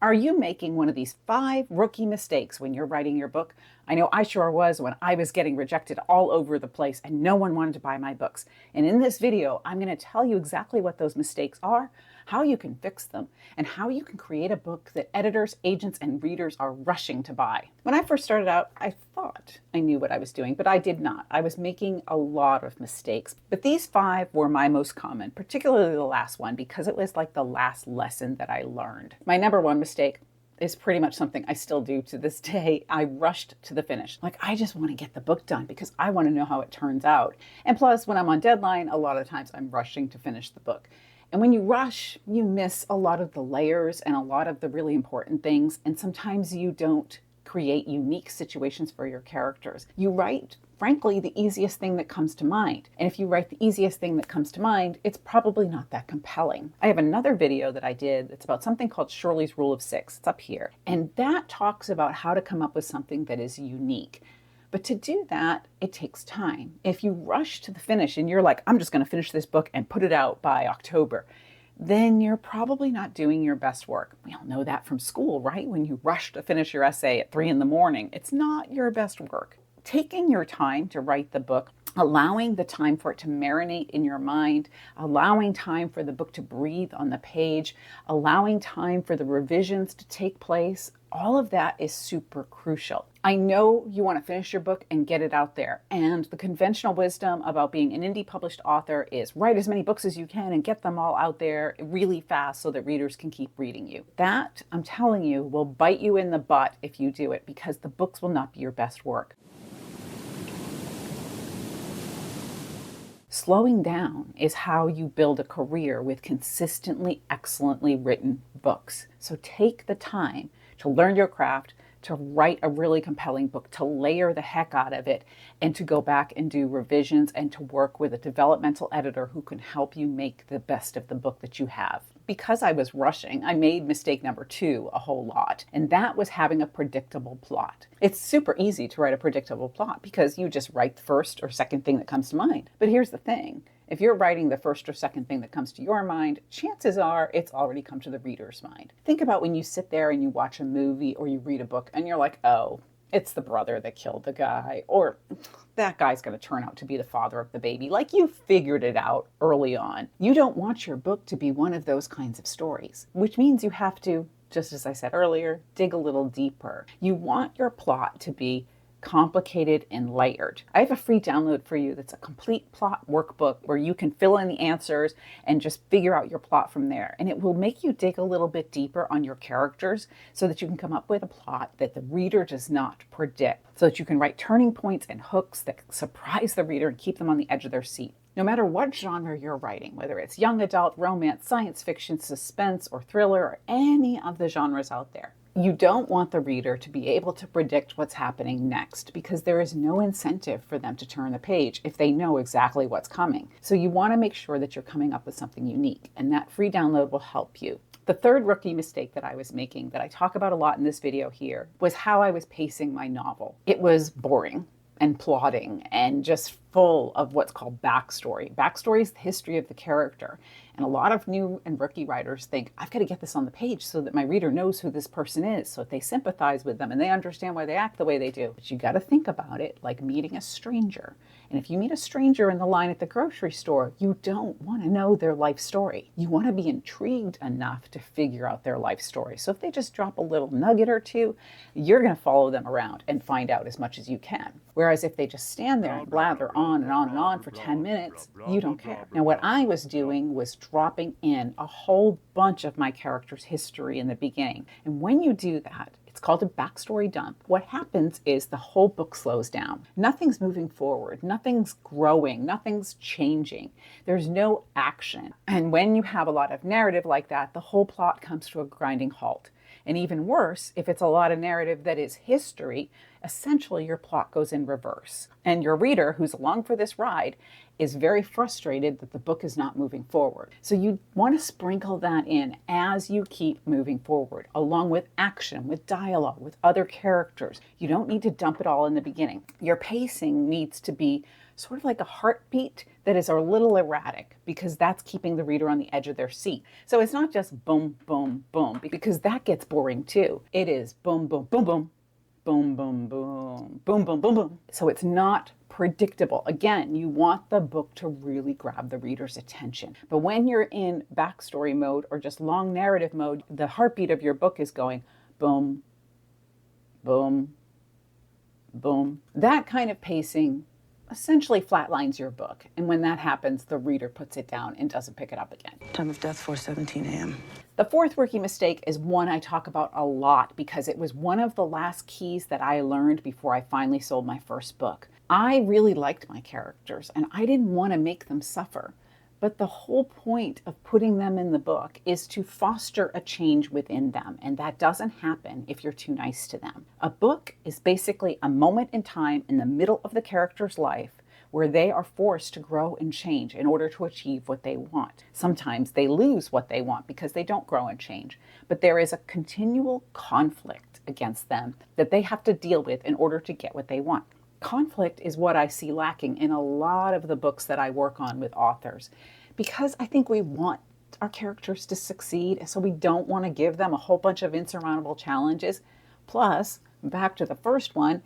Are you making one of these 5 rookie mistakes when you're writing your book? I know I sure was when I was getting rejected all over the place and no one wanted to buy my books. And in this video, I'm going to tell you exactly what those mistakes are, how you can fix them, and how you can create a book that editors, agents, and readers are rushing to buy. When I first started out, I thought I knew what I was doing, but I did not. I was making a lot of mistakes. But these 5 were my most common, particularly the last one, because it was like the last lesson that I learned. My number one mistake is pretty much something I still do to this day. I rushed to the finish. Like, I just want to get the book done because I want to know how it turns out. And plus, when I'm on deadline, a lot of times I'm rushing to finish the book. And when you rush, you miss a lot of the layers and a lot of the really important things. And sometimes you don't create unique situations for your characters. You write, frankly, the easiest thing that comes to mind. And if you write the easiest thing that comes to mind, it's probably not that compelling. I have another video that I did that's about something called Shirley's Rule of 6. It's up here. And that talks about how to come up with something that is unique. But to do that, it takes time. If you rush to the finish and you're like, I'm just going to finish this book and put it out by October, then you're probably not doing your best work. We all know that from school, right? When you rush to finish your essay at 3 a.m, it's not your best work. Taking your time to write the book, allowing the time for it to marinate in your mind, allowing time for the book to breathe on the page, allowing time for the revisions to take place, all of that is super crucial. I know you want to finish your book and get it out there. And the conventional wisdom about being an indie published author is write as many books as you can and get them all out there really fast so that readers can keep reading you. That, I'm telling you, will bite you in the butt if you do it because the books will not be your best work. Slowing down is how you build a career with consistently excellently written books. So take the time to learn your craft, to write a really compelling book, to layer the heck out of it, and to go back and do revisions and to work with a developmental editor who can help you make the best of the book that you have. Because I was rushing, I made mistake number 2 a whole lot, and that was having a predictable plot. It's super easy to write a predictable plot because you just write the first or second thing that comes to mind. But here's the thing. If you're writing the first or second thing that comes to your mind, chances are it's already come to the reader's mind. Think about when you sit there and you watch a movie or you read a book and you're like, oh, it's the brother that killed the guy, or that guy's going to turn out to be the father of the baby. Like you figured it out early on. You don't want your book to be one of those kinds of stories, which means you have to, just as I said earlier, dig a little deeper. You want your plot to be complicated and layered. I have a free download for you that's a complete plot workbook where you can fill in the answers and just figure out your plot from there. And it will make you dig a little bit deeper on your characters so that you can come up with a plot that the reader does not predict, so that you can write turning points and hooks that surprise the reader and keep them on the edge of their seat. No matter what genre you're writing, whether it's young adult, romance, science fiction, suspense, or thriller, or any of the genres out there, you don't want the reader to be able to predict what's happening next because there is no incentive for them to turn the page if they know exactly what's coming. So you want to make sure that you're coming up with something unique, and that free download will help you. The third rookie mistake that I was making that I talk about a lot in this video here was how I was pacing my novel. It was boring and plotting and just full of what's called backstory. Backstory is the history of the character. And a lot of new and rookie writers think, I've got to get this on the page so that my reader knows who this person is, so that they sympathize with them and they understand why they act the way they do. But you got to think about it like meeting a stranger. And if you meet a stranger in the line at the grocery store, you don't want to know their life story. You want to be intrigued enough to figure out their life story. So if they just drop a little nugget or two, you're going to follow them around and find out as much as you can. Whereas if they just stand there and blather on and on and on for 10 minutes, you don't care. Now, what I was doing was dropping in a whole bunch of my character's history in the beginning. And when you do that, it's called a backstory dump. What happens is the whole book slows down. Nothing's moving forward. Nothing's growing. Nothing's changing. There's no action. And when you have a lot of narrative like that, the whole plot comes to a grinding halt. And even worse, if it's a lot of narrative that is history, essentially your plot goes in reverse. And your reader, who's along for this ride, is very frustrated that the book is not moving forward. So you want to sprinkle that in as you keep moving forward, along with action, with dialogue, with other characters. You don't need to dump it all in the beginning. Your pacing needs to be sort of like a heartbeat that is a little erratic, because that's keeping the reader on the edge of their seat. So it's not just boom, boom, boom, because that gets boring too. It is boom, boom, boom, boom, boom, boom, boom, boom, boom, boom, boom. So it's not predictable. Again, you want the book to really grab the reader's attention. But when you're in backstory mode or just long narrative mode, the heartbeat of your book is going boom, boom, boom. That kind of pacing essentially flatlines your book. And when that happens, the reader puts it down and doesn't pick it up again. Time of death, 4:17 a.m. The fourth rookie mistake is one I talk about a lot because it was one of the last keys that I learned before I finally sold my first book. I really liked my characters and I didn't want to make them suffer. But the whole point of putting them in the book is to foster a change within them, and that doesn't happen if you're too nice to them. A book is basically a moment in time in the middle of the character's life where they are forced to grow and change in order to achieve what they want. Sometimes they lose what they want because they don't grow and change, but there is a continual conflict against them that they have to deal with in order to get what they want. Conflict is what I see lacking in a lot of the books that I work on with authors, because I think we want our characters to succeed, so we don't want to give them a whole bunch of insurmountable challenges. Plus, back to the first one,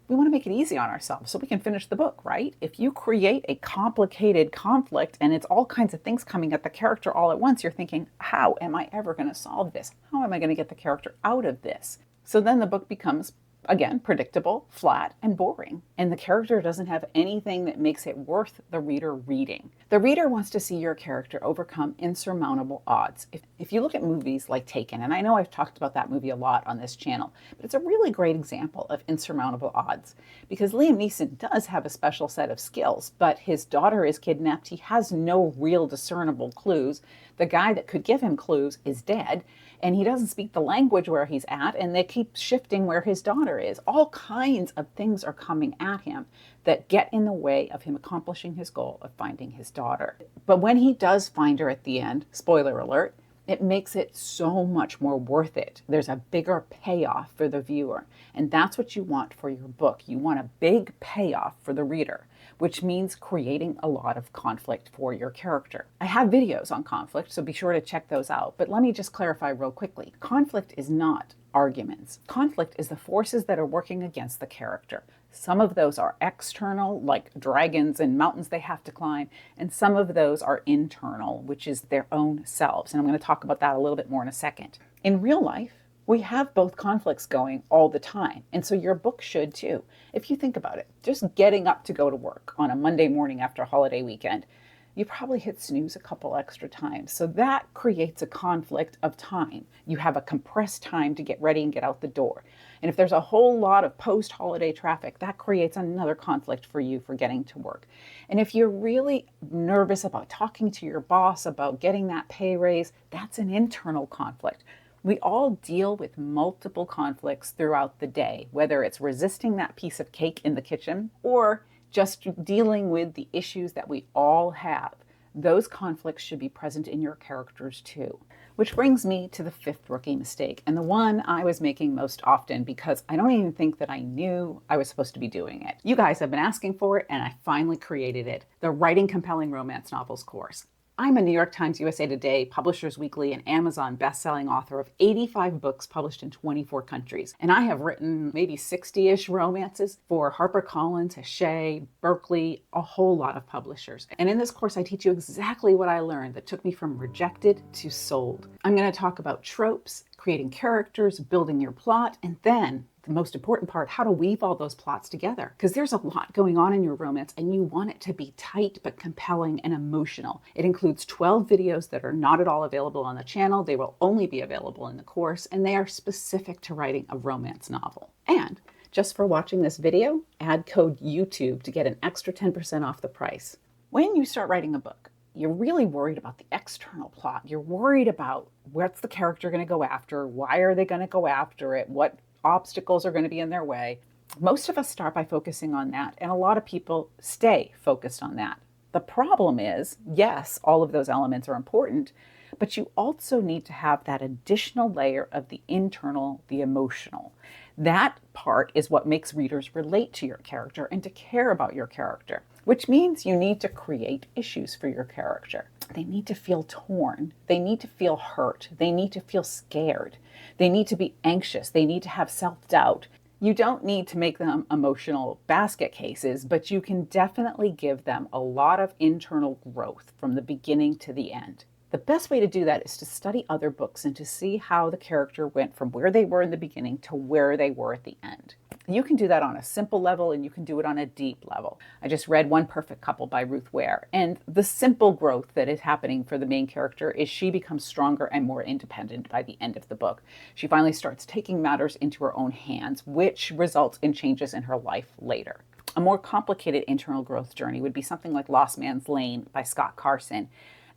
we want to make it easy on ourselves so we can finish the book, right? If you create a complicated conflict and it's all kinds of things coming at the character all at once, you're thinking, how am I ever going to solve this? How am I going to get the character out of this? So then the book becomes, again, predictable, flat, and boring. And the character doesn't have anything that makes it worth the reader reading. The reader wants to see your character overcome insurmountable odds. If you look at movies like Taken, and I know I've talked about that movie a lot on this channel, but it's a really great example of insurmountable odds because Liam Neeson does have a special set of skills, but his daughter is kidnapped. He has no real discernible clues. The guy that could give him clues is dead, and he doesn't speak the language where he's at, and they keep shifting where his daughter is. All kinds of things are coming at him that get in the way of him accomplishing his goal of finding his daughter. But when he does find her at the end, spoiler alert, it makes it so much more worth it. There's a bigger payoff for the viewer, and that's what you want for your book. You want a big payoff for the reader, which means creating a lot of conflict for your character. I have videos on conflict, so be sure to check those out. But let me just clarify real quickly. Conflict is not arguments. Conflict is the forces that are working against the character. Some of those are external, like dragons and mountains they have to climb, and some of those are internal, which is their own selves. And I'm going to talk about that a little bit more in a second. In real life, we have both conflicts going all the time, and so your book should too. If you think about it, just getting up to go to work on a Monday morning after a holiday weekend, you probably hit snooze a couple extra times. So that creates a conflict of time. You have a compressed time to get ready and get out the door. And if there's a whole lot of post-holiday traffic, that creates another conflict for you for getting to work. And if you're really nervous about talking to your boss about getting that pay raise, that's an internal conflict. We all deal with multiple conflicts throughout the day, whether it's resisting that piece of cake in the kitchen or just dealing with the issues that we all have. Those conflicts should be present in your characters too. Which brings me to the fifth rookie mistake, and the one I was making most often because I don't even think that I knew I was supposed to be doing it. You guys have been asking for it, and I finally created it, the Writing Compelling Romance Novels course. I'm a New York Times, USA Today, Publishers Weekly, and Amazon bestselling author of 85 books published in 24 countries. And I have written maybe 60-ish romances for HarperCollins, Hachette, Berkeley, a whole lot of publishers. And in this course, I teach you exactly what I learned that took me from rejected to sold. I'm going to talk about tropes, creating characters, building your plot, and then the most important part, how to weave all those plots together. Because there's a lot going on in your romance and you want it to be tight but compelling and emotional. It includes 12 videos that are not at all available on the channel. They will only be available in the course, and they are specific to writing a romance novel. And just for watching this video, add code YouTube to get an extra 10% off the price. When you start writing a book, you're really worried about the external plot. You're worried about what's the character going to go after? Why are they going to go after it? What obstacles are going to be in their way? Most of us start by focusing on that, and a lot of people stay focused on that. The problem is, yes, all of those elements are important, but you also need to have that additional layer of the internal, the emotional. That part is what makes readers relate to your character and to care about your character. which means you need to create issues for your character. They need to feel torn. They need to feel hurt. They need to feel scared. They need to be anxious. They need to have self-doubt. You don't need to make them emotional basket cases, but you can definitely give them a lot of internal growth from the beginning to the end. The best way to do that is to study other books and to see how the character went from where they were in the beginning to where they were at the end. You can do that on a simple level and you can do it on a deep level. I just read One Perfect Couple by Ruth Ware, and the simple growth that is happening for the main character is she becomes stronger and more independent by the end of the book. She finally starts taking matters into her own hands, which results in changes in her life later. A more complicated internal growth journey would be something like Lost Man's Lane by Scott Carson.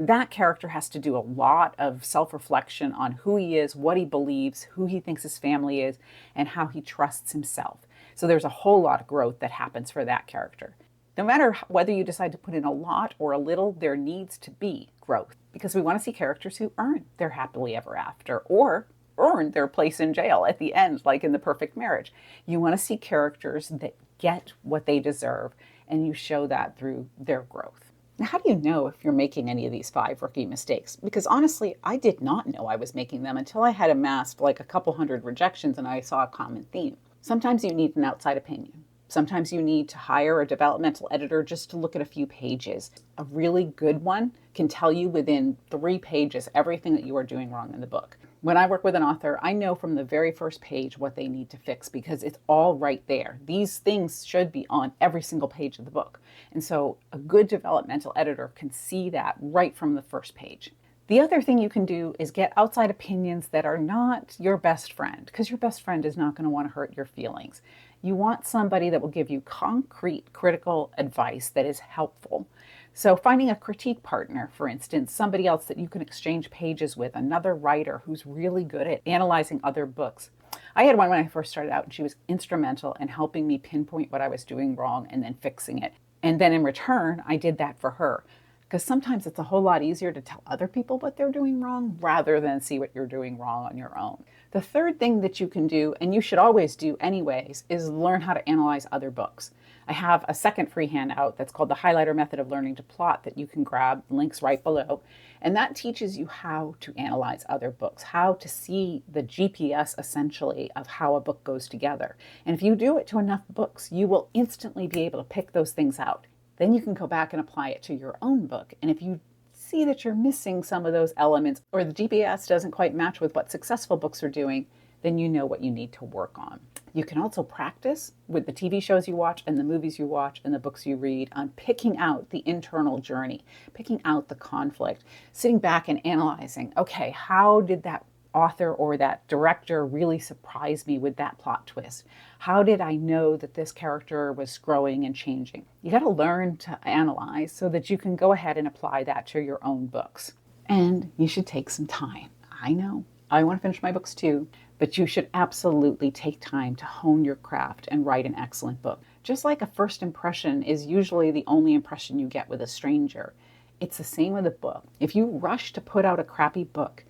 That character has to do a lot of self-reflection on who he is, what he believes, who he thinks his family is, and how he trusts himself. So there's a whole lot of growth that happens for that character. No matter whether you decide to put in a lot or a little, there needs to be growth, because we want to see characters who earn their happily ever after or earn their place in jail at the end, like in The Perfect Marriage. You want to see characters that get what they deserve, and you show that through their growth. Now, how do you know if you're making any of these 5 rookie mistakes? Because honestly, I did not know I was making them until I had amassed like a couple hundred rejections and I saw a common theme. Sometimes you need an outside opinion. Sometimes you need to hire a developmental editor just to look at a few pages. A really good one can tell you within 3 pages everything that you are doing wrong in the book. When I work with an author, I know from the very first page what they need to fix because it's all right there. These things should be on every single page of the book. And so a good developmental editor can see that right from the first page. The other thing you can do is get outside opinions that are not your best friend, because your best friend is not going to want to hurt your feelings. You want somebody that will give you concrete, critical advice that is helpful. So finding a critique partner, for instance, somebody else that you can exchange pages with, another writer who's really good at analyzing other books. I had one when I first started out, and she was instrumental in helping me pinpoint what I was doing wrong and then fixing it. And then in return, I did that for her. Because sometimes it's a whole lot easier to tell other people what they're doing wrong rather than see what you're doing wrong on your own. The third thing that you can do, and you should always do anyways, is learn how to analyze other books. I have a second free handout that's called the Highlighter Method of Learning to Plot that you can grab, links right below. And that teaches you how to analyze other books, how to see the GPS essentially of how a book goes together. And if you do it to enough books, you will instantly be able to pick those things out. Then you can go back and apply it to your own book. And if you see that you're missing some of those elements or the GPS doesn't quite match with what successful books are doing, then you know what you need to work on. You can also practice with the TV shows you watch and the movies you watch and the books you read on picking out the internal journey, picking out the conflict, sitting back and analyzing, okay, how did that author or that director really surprised me with that plot twist? How did I know that this character was growing and changing? You got to learn to analyze so that you can go ahead and apply that to your own books. And you should take some time. I know, I want to finish my books too, but you should absolutely take time to hone your craft and write an excellent book. Just like a first impression is usually the only impression you get with a stranger, it's the same with a book. If you rush to put out a crappy book,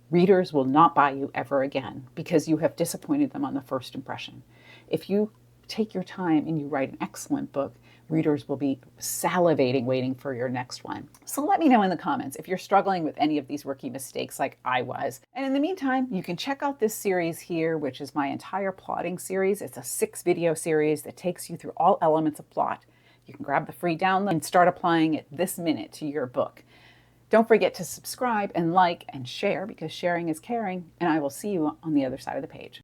readers will not buy you ever again because you have disappointed them on the first impression. If you take your time and you write an excellent book, readers will be salivating waiting for your next one. So let me know in the comments if you're struggling with any of these rookie mistakes like I was. And in the meantime, you can check out this series here, which is my entire plotting series. It's a 6-video series that takes you through all elements of plot. You can grab the free download and start applying it this minute to your book. Don't forget to subscribe and like and share because sharing is caring, and I will see you on the other side of the page.